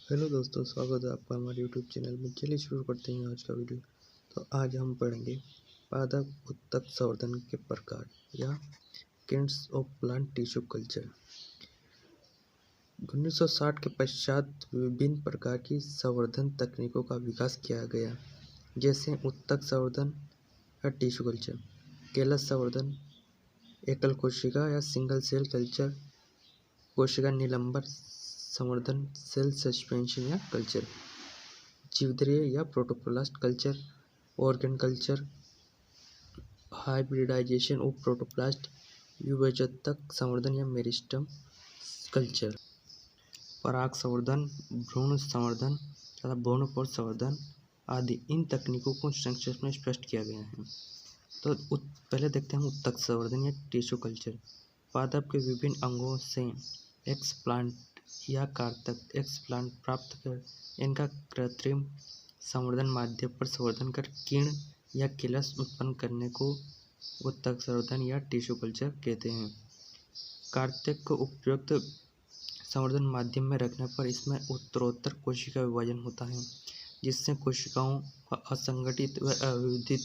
Hello दोस्तों, स्वागत है आपका हमारे यूट्यूब चैनल में। चलिए शुरू करते हैं आज का वीडियो। तो आज हम पढ़ेंगे पादप उत्तक संवर्धन के प्रकार या kinds of plant tissue culture. 1960 के पश्चात विभिन्न प्रकार की संवर्धन तकनीकों का विकास किया गया, जैसे उत्तक संवर्धन या टिश्यू कल्चर, केलस संवर्धन, एकल कोशिका या सिंगल सेल कल्चर, कोशिका निलंबर संवर्धन, सेल सस्पेंशन या कल्चर, जीवद्रीय या protoplast culture, organ culture, hybridisation of protoplast, विभजोत्तक संवर्धन या मेरिस्टेम कल्चर, पराग संवर्धन, भ्रूण संवर्धन तथा भ्रूणपोष संवर्धन आदि। इन तकनीकों को संक्षेप में स्पष्ट किया गया है। तो पहले देखते हैं उत्तक संवर्धन या टिश्यू कल्चर। पादप के विभिन्न अंगों से एक्सप्लांट या कार्तक एक्सप्लांट प्राप्त कर इनका कृत्रिम संवर्धन माध्यम पर संवर्धन कर किण्व या किलस उत्पन्न करने को उत्तक संवर्धन या टिश्यू कल्चर कहते हैं। कार्तक को उपयुक्त संवर्धन माध्यम में रखने पर इसमें उत्तरोत्तर कोशिका विभाजन होता है, जिससे कोशिकाओं का असंगठित व अविभजित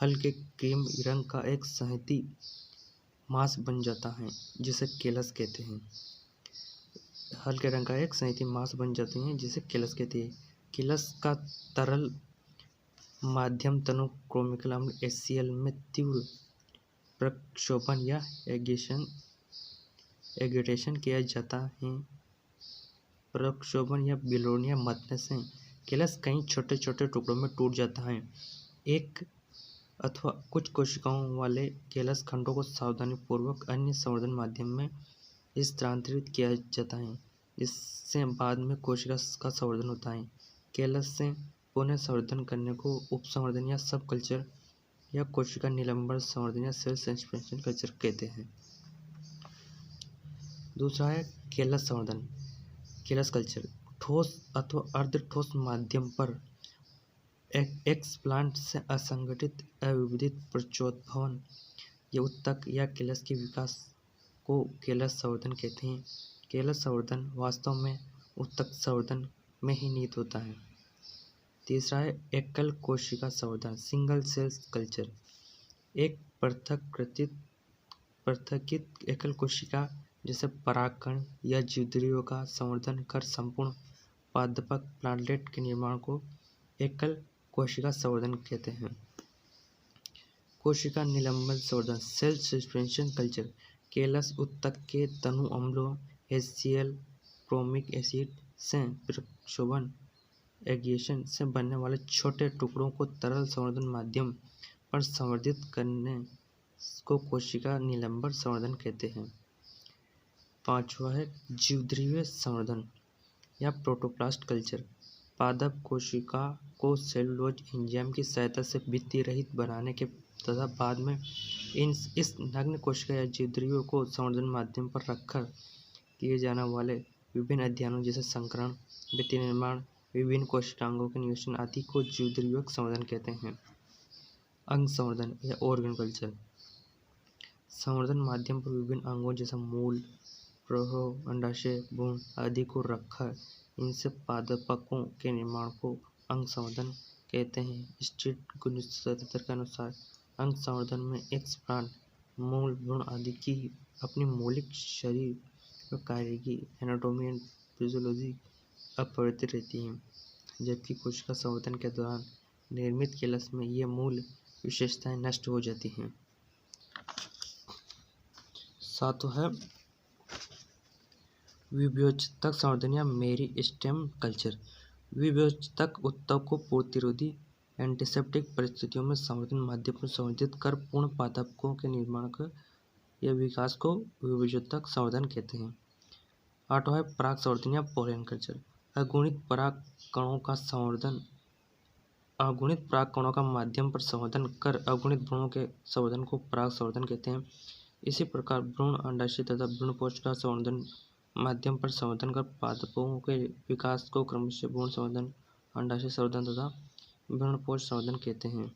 हल्के क्रीम रंग का एक संहति मांस बन जाता है, जिसे केलस कहते हैं। हल्के रंग का एक संहति मांस बन जाती है, जिसे केलस कहते हैं। केलस का तरल माध्यम तनु क्रोमिक अम्ल HCl में तीव्र प्रक्षोभन या एगिटेशन किया जाता है। प्रक्षोभन या बिलोन या मथने से केलस कई छोटे छोटे टुकड़ों में टूट जाता है। एक अथवा कुछ कोशिकाओं वाले केलस खंडों को सावधानीपूर्वक अन्य संवर्धन माध्यम में स्थानांतरित किया जाता है, जिससे बाद में कोशिका का संवर्धन होता है। केलस से पुनः संवर्धन करने को उपसंवर्धन या सब कल्चर या कोशिका निलंबन संवर्धन या सेल सस्पेंशन कल्चर कहते हैं। दूसरा है केलस संवर्धन, केलस कल्चर। ठोस अथवा अर्ध ठोस माध्यम पर एक्सप्लांट से असंगठित अविभजित प्रत्योत्भवन या उत्तक या केलस के विकास को केलस संवर्धन कहते हैं। केलस संवर्धन वास्तव में उत्तक संवर्धन में ही निहित होता है। तीसरा है एकल कोशिका संवर्धन, सिंगल सेल कल्चर। एक पृथकित एकल कोशिका जैसे परागकण या जीवद्रीयों का संवर्धन कर संपूर्ण पादपक प्लांटलेट के निर्माण को एकल कोशिका संवर्धन कहते हैं। कोशिका निलंबन संवर्धन, सेल सस्पेंशन कल्चर। केलस उत्तक के तनु अम्लों HCl, क्रोमिक एसिड से प्रक्षोभन एगिएशन से बनने वाले छोटे टुकड़ों को तरल संवर्धन माध्यम पर संवर्धित करने को कोशिका निलंबन संवर्धन कहते हैं। पांचवा है जीवद्रीय संवर्धन या प्रोटोप्लास्ट कल्चर। पादप कोशिका को सेलुलोज एंजाइम की सहायता से भित्ति रहित बनाने के तथा बाद में इस नग्न कोशिका या जीवद्रीयों को संवर्धन माध्यम पर रखकर किए जाने वाले विभिन्न अध्ययनों जैसे संकरण, भित्ति निर्माण, विभिन्न कोशिकांगों के निवेशन आदि को जीवद्रीय संवर्धन कहते हैं। अंग संवर्धन या ऑर्गन कल्चर। संवर्धन माध्यम पर विभिन्न अंगों जैसे मूल, प्रवाह, अंडाशय, भ्रूण आदि को रखकर इनसे पादपों के निर्माण को अंग संवर्धन कहते हैं। स्ट्रीट 1977 के अनुसार अंग संवर्धन में एक्सप्लांट, मूल, भ्रूण आदि की अपनी मौलिक शरीर व कार्यगी एनाटॉमी एंड फिजियोलॉजी अपरिवर्तित रहती है, जबकि कोशिका संवर्धन के दौरान निर्मित केलस में ये मूल विशेषताएं नष्ट हो जाती हैं। सातवां है विभजोत्तक संवर्धन या मेरिस्टेम कल्चर। विभजोत्तक उत्तक को प्रतिरोधी एंटीसेप्टिक परिस्थितियों में संवर्धन माध्यम पर संवर्धित कर पूर्ण पादपों के निर्माण या विकास को विभजोत्तक संवर्धन कहते हैं। आठवां है पराग संवर्धन या पोलन कल्चर। अगुणित पराग कणों का माध्यम पर संवर्धन कर अगुणित भ्रूणों के संवर्धन को पराग संवर्धन कहते हैं। इसी प्रकार भ्रूण, अंडाशय तथा भ्रूणपोष का संवर्धन माध्यम पर संवर्धन कर पादपों के विकास को क्रमशः भ्रूण संवर्धन, अंडाशय संवर्धन तथा भ्रूणपोष संवर्धन कहते हैं।